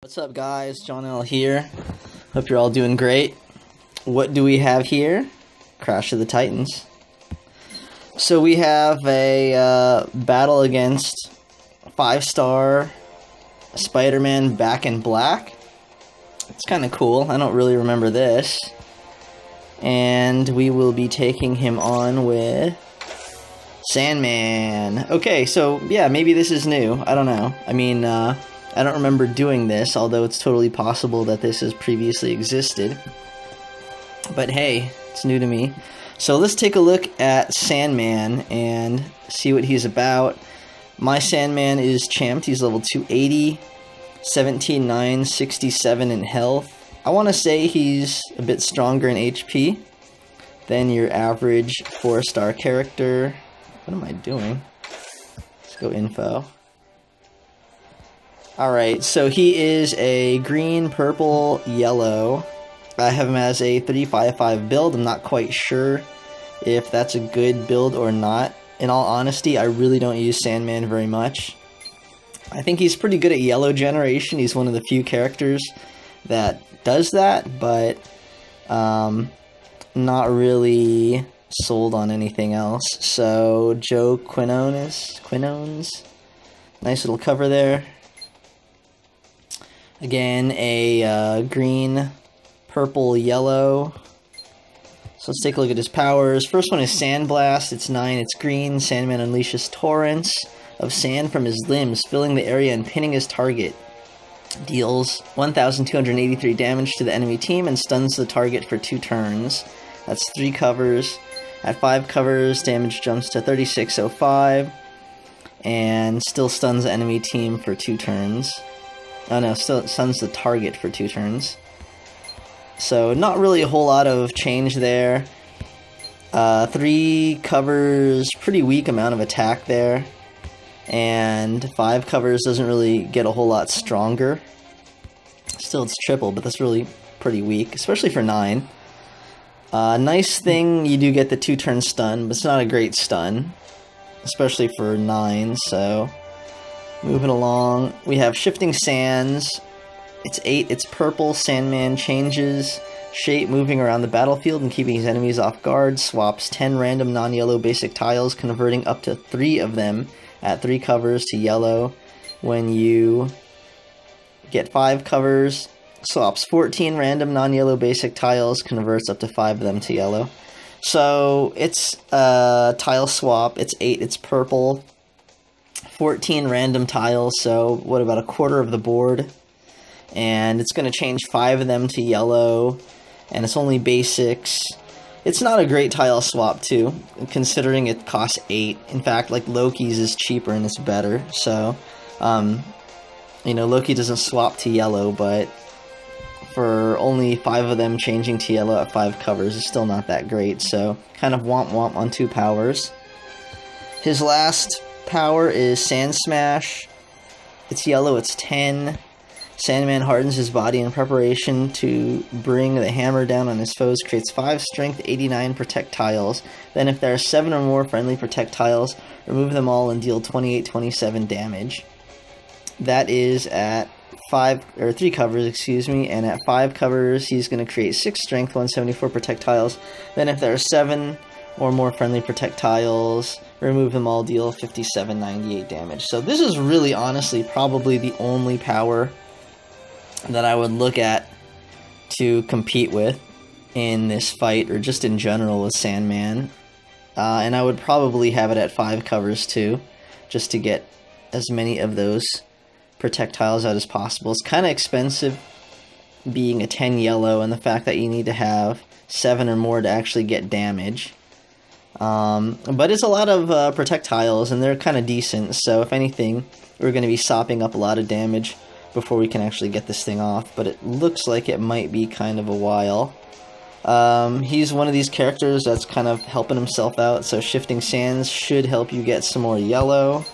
What's up, guys? John L here. Hope you're all doing great. What do we have here? Crash of the Titans. So we have a battle against 5-star Spider-Man Back in Black. It's kind of cool. I don't really remember this. And we will be taking him on with Sandman. Okay, so yeah, maybe this is new. I don't know. I mean, I don't remember doing this, although it's totally possible that this has previously existed. But hey, it's new to me. So let's take a look at Sandman and see what he's about. My Sandman is champed. He's level 280, 17-9, 67 in health. I want to say he's a bit stronger in HP than your average 4-star character. What am I doing? Let's go info. Alright, so he is a green, purple, yellow. I have him as a 3-5-5 build. I'm not quite sure if that's a good build or not. In all honesty, I really don't use Sandman very much. I think he's pretty good at yellow generation. He's one of the few characters that does that, but not really sold on anything else. So Joe Quinones, nice little cover there. Again, a green, purple, yellow. So let's take a look at his powers. First one is Sandblast. It's 9. It's green. Sandman unleashes torrents of sand from his limbs, filling the area and pinning his target. Deals 1,283 damage to the enemy team and stuns the target for 2 turns. That's 3 covers. At 5 covers, damage jumps to 3605 and still stuns the enemy team for 2 turns. Oh no, still stuns the target for 2 turns. So not really a whole lot of change there. 3 covers, pretty weak amount of attack there. And 5 covers doesn't really get a whole lot stronger. Still it's triple, but that's really pretty weak, especially for 9. Nice thing, you do get the 2-turn stun, but it's not a great stun. Especially for 9, so... Moving along, we have Shifting Sands. It's 8, it's purple. Sandman changes shape, moving around the battlefield and keeping his enemies off guard. Swaps 10 random non-yellow basic tiles, converting up to 3 of them at 3 covers to yellow. When you get 5 covers, swaps 14 random non-yellow basic tiles, converts up to 5 of them to yellow. So it's a tile swap. It's 8, it's purple. 14 random tiles, so what, about a quarter of the board? And it's going to change 5 of them to yellow, and it's only basics. It's not a great tile swap, too, considering it costs 8. In fact, like, Loki's is cheaper and it's better, so, you know, Loki doesn't swap to yellow, but for only 5 of them changing to yellow at 5 covers is still not that great, so kind of womp-womp on 2 powers. His last power is Sand Smash. It's yellow, it's 10. Sandman hardens his body in preparation to bring the hammer down on his foes, creates 5 strength, 89 projectiles. Then if there are 7 or more friendly projectiles, remove them all and deal 28-27 damage. That is at 3 covers, excuse me, and at 5 covers he's going to create 6 strength, 174 projectiles. Then if there are 7 or more friendly projectiles, remove them all, deal 57-98 damage. So this is really, honestly, probably the only power that I would look at to compete with in this fight, or just in general with Sandman. And I would probably have it at 5 covers too, just to get as many of those projectiles out as possible. It's kind of expensive being a 10 yellow, and the fact that you need to have 7 or more to actually get damage. But it's a lot of projectiles, and they're kind of decent, so if anything, we're going to be sopping up a lot of damage before we can actually get this thing off, but it looks like it might be kind of a while. He's one of these characters that's kind of helping himself out, so Shifting Sands should help you get some more yellow.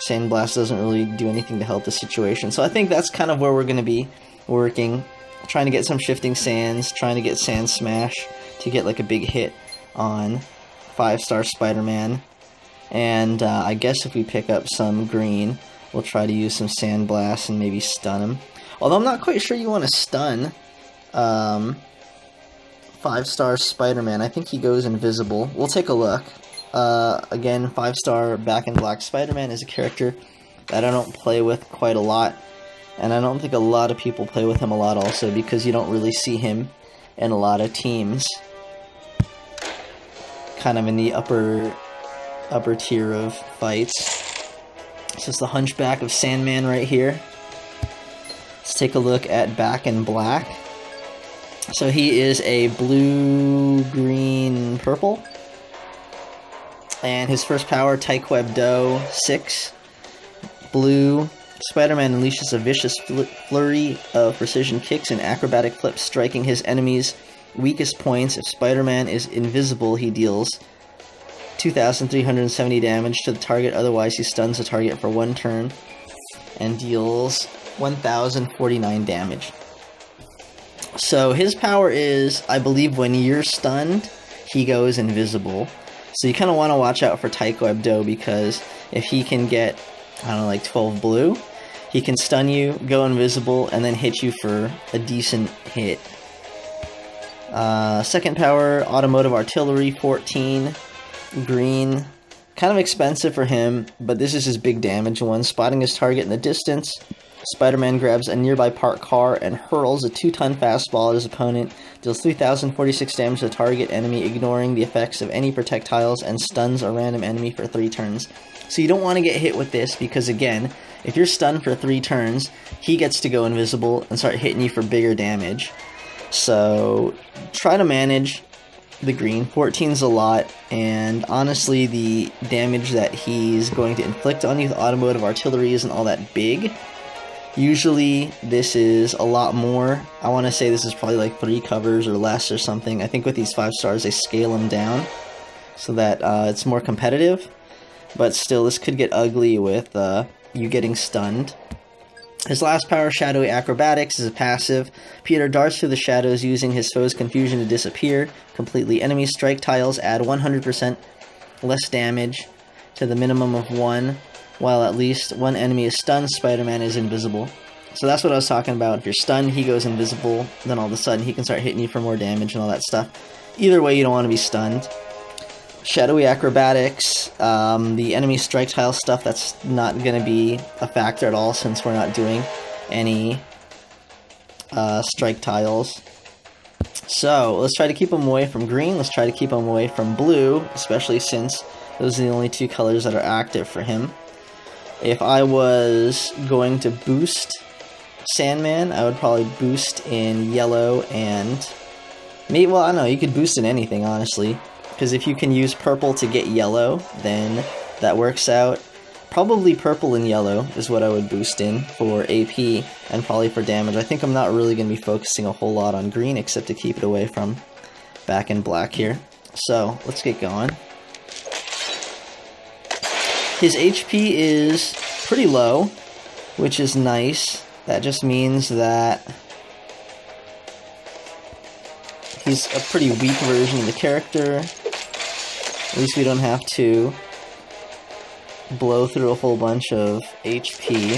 Sandblast doesn't really do anything to help the situation, so I think that's kind of where we're going to be working, trying to get some Shifting Sands, trying to get Sand Smash to get like a big hit on 5-star Spider-Man. And I guess if we pick up some green, we'll try to use some Sand Blast and maybe stun him. Although I'm not quite sure you want to stun 5-star Spider-Man. I think he goes invisible. We'll take a look. Again, 5-star Back in Black Spider-Man is a character that I don't play with quite a lot. And I don't think a lot of people play with him a lot also, because you don't really see him in a lot of teams. Kind of in the upper tier of fights. This is the Hunchback of Sandman right here. Let's take a look at Back in Black. So he is a blue, green, purple. And his first power, Taekwondo 6. Blue. Spider-Man unleashes a vicious flurry of precision kicks and acrobatic flips, striking his enemies' weakest points. If Spider-Man is invisible, he deals 2,370 damage to the target, otherwise he stuns the target for 1 turn and deals 1,049 damage. So his power is, I believe, when you're stunned, he goes invisible. So you kind of want to watch out for Taekwondo, because if he can get, I don't know, like 12 blue, he can stun you, go invisible, and then hit you for a decent hit. Second power, Automotive Artillery, 14, green. Kind of expensive for him, but this is his big damage one. Spotting his target in the distance, Spider-Man grabs a nearby parked car and hurls a 2-ton fastball at his opponent, deals 3,046 damage to the target enemy, ignoring the effects of any projectiles, and stuns a random enemy for 3 turns. So you don't want to get hit with this, because again, if you're stunned for 3 turns, he gets to go invisible and start hitting you for bigger damage. So try to manage the green. 14's a lot, and honestly the damage that he's going to inflict on you with Automotive Artillery isn't all that big. Usually this is a lot more. I want to say this is probably like 3 covers or less or something. I think with these 5 stars they scale them down so that it's more competitive. But still, this could get ugly with you getting stunned. His last power, Shadowy Acrobatics, is a passive. Peter darts through the shadows using his foe's confusion to disappear completely. Enemy strike tiles add 100% less damage to the minimum of 1. While at least 1 enemy is stunned, Spider-Man is invisible. So that's what I was talking about. If you're stunned, he goes invisible. Then all of a sudden, he can start hitting you for more damage and all that stuff. Either way, you don't want to be stunned. Shadowy Acrobatics, the enemy strike tile stuff, that's not going to be a factor at all, since we're not doing any strike tiles. So, let's try to keep him away from green. Let's try to keep him away from blue, especially since those are the only 2 colors that are active for him. If I was going to boost Sandman, I would probably boost in yellow and... maybe, well, I don't know, you could boost in anything, honestly. Because if you can use purple to get yellow, then that works out. Probably purple and yellow is what I would boost in for AP and probably for damage. I think I'm not really going to be focusing a whole lot on green, except to keep it away from Back in Black here. So, let's get going. His HP is pretty low, which is nice. That just means that he's a pretty weak version of the character. At least we don't have to blow through a whole bunch of HP.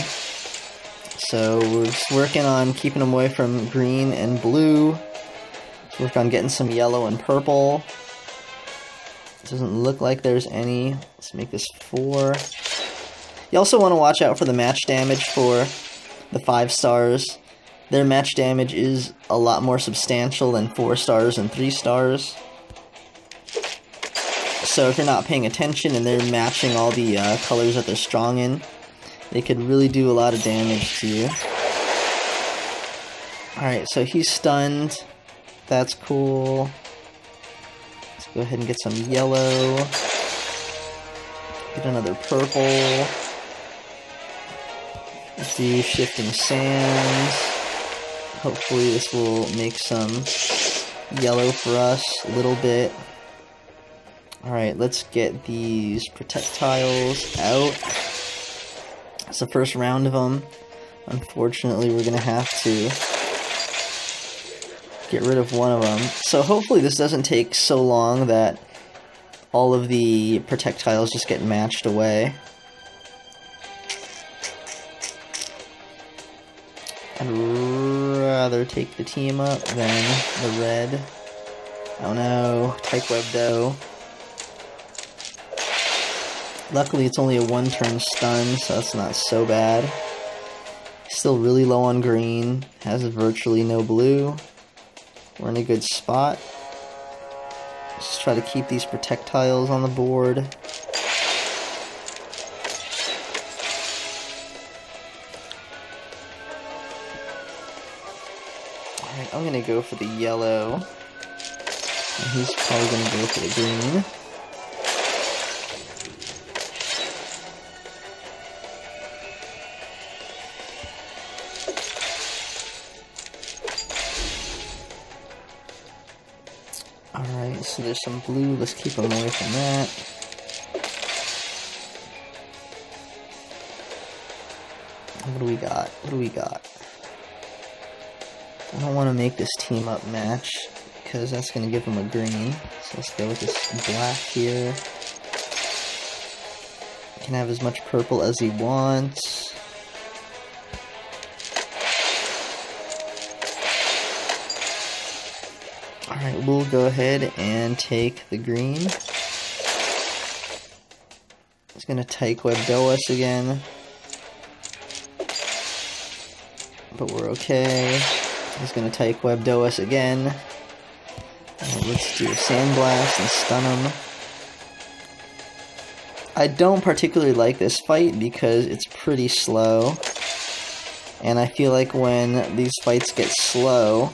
So we're just working on keeping him away from green and blue. Let's work on getting some yellow and purple. Doesn't look like there's any. Let's make this 4. You also want to watch out for the match damage for the 5 stars. Their match damage is a lot more substantial than 4 stars and 3 stars. So if you're not paying attention and they're matching all the colors that they're strong in, they could really do a lot of damage to you. Alright, so he's stunned. That's cool. Let's go ahead and get some yellow. Get another purple. Let's do Shifting Sands. Hopefully this will make some yellow for us a little bit. Alright, let's get these projectiles out. It's the first round of them. Unfortunately, we're going to have to get rid of one of them. So hopefully this doesn't take so long that all of the projectiles just get matched away. I'd rather take the team up than the red. Oh no, Tyke Web Dough. Luckily it's only a 1-turn stun, so that's not so bad. Still really low on green, has virtually no blue. We're in a good spot. Just try to keep these projectiles on the board. Alright, I'm gonna go for the yellow. And he's probably gonna go for the green. Alright, so there's some blue. Let's keep him away from that. What do we got? What do we got? I don't want to make this team up match because that's going to give him a green. So let's go with this black here. He can have as much purple as he wants. Alright, we'll go ahead and take the green. He's going to Tyke Web Dough us again. But we're okay. He's going to Tyke Web Dough us again. Let's do a Sandblast and stun him. I don't particularly like this fight because it's pretty slow. And I feel like when these fights get slow,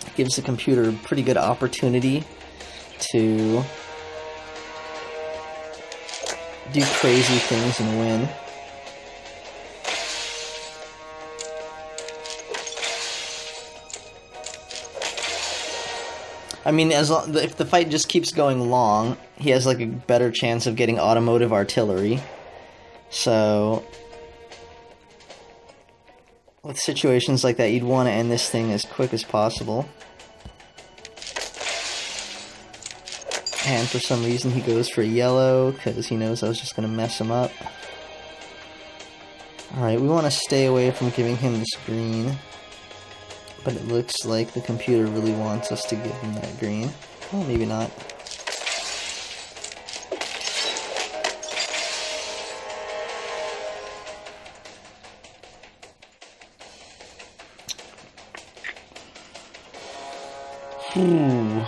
it gives the computer a pretty good opportunity to do crazy things and win. I mean, if the fight just keeps going long, he has like a better chance of getting automotive artillery. So, with situations like that, you'd want to end this thing as quick as possible. And for some reason he goes for yellow, because he knows I was just going to mess him up. Alright, we want to stay away from giving him this green. But it looks like the computer really wants us to give him that green. Well, maybe not. Ooh.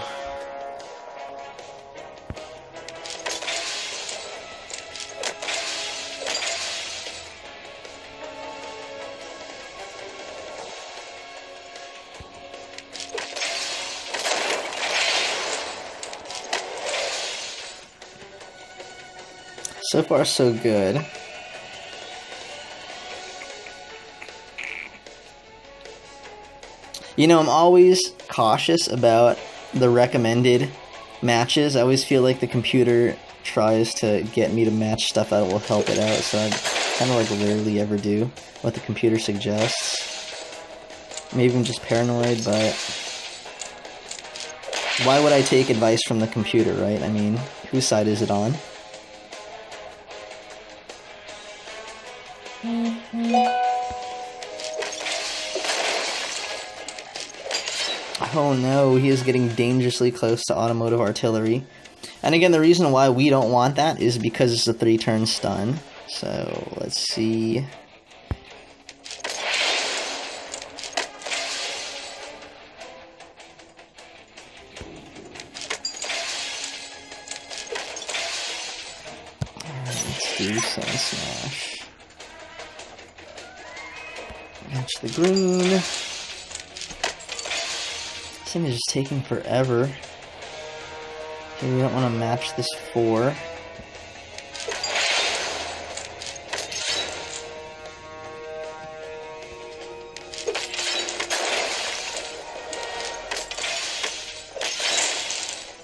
So far, so good. You know, I'm always cautious about the recommended matches. I always feel like the computer tries to get me to match stuff that will help it out, so I kind of like rarely ever do what the computer suggests. Maybe I'm just paranoid, but why would I take advice from the computer, right? I mean, whose side is it on? Oh no, he is getting dangerously close to automotive artillery. And again, the reason why we don't want that is because it's a 3-turn stun. So, let's see. Alright, let's do Sun Smash. Match the green. This thing is just taking forever. Okay, we don't want to match this 4.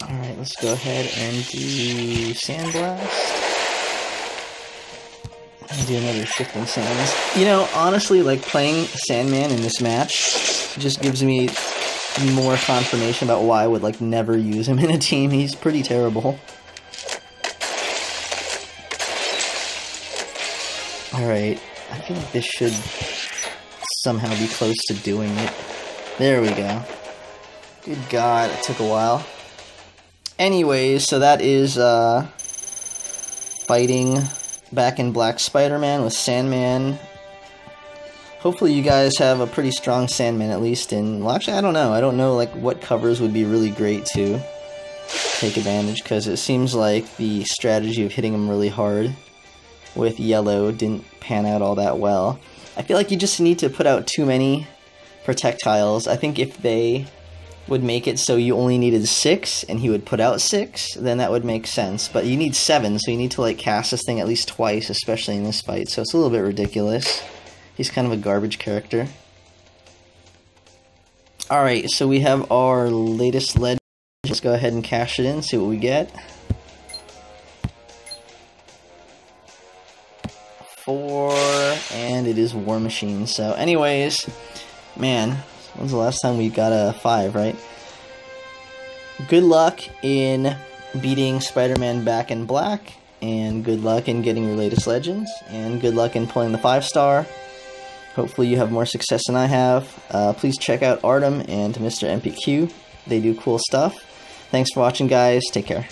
Alright, let's go ahead and do Sandblast. And do another Shifting Sands. You know, honestly, like, playing Sandman in this match just gives me more confirmation about why I would, like, never use him in a team. He's pretty terrible. Alright, I feel like this should somehow be close to doing it. There we go. Good God, it took a while. Anyways, so that is fighting Back in Black Spider-Man with Sandman. Hopefully you guys have a pretty strong Sandman, at least in... Well, actually, I don't know. I don't know, like, what covers would be really great to take advantage, because it seems like the strategy of hitting him really hard with yellow didn't pan out all that well. I feel like you just need to put out too many projectiles. I think if they would make it so you only needed 6 and he would put out 6, then that would make sense. But you need 7, so you need to like cast this thing at least twice, especially in this fight, so it's a little bit ridiculous. He's kind of a garbage character. Alright, so we have our latest legend. Let's go ahead and cash it in, see what we get. 4, and it is War Machine. So anyways, man, when's the last time we got a 5, right? Good luck in beating Spider-Man Back in Black, and good luck in getting your latest legends, and good luck in pulling the 5-star. Hopefully you have more success than I have. Please check out Artum and Mr. MPQ. They do cool stuff. Thanks for watching, guys. Take care.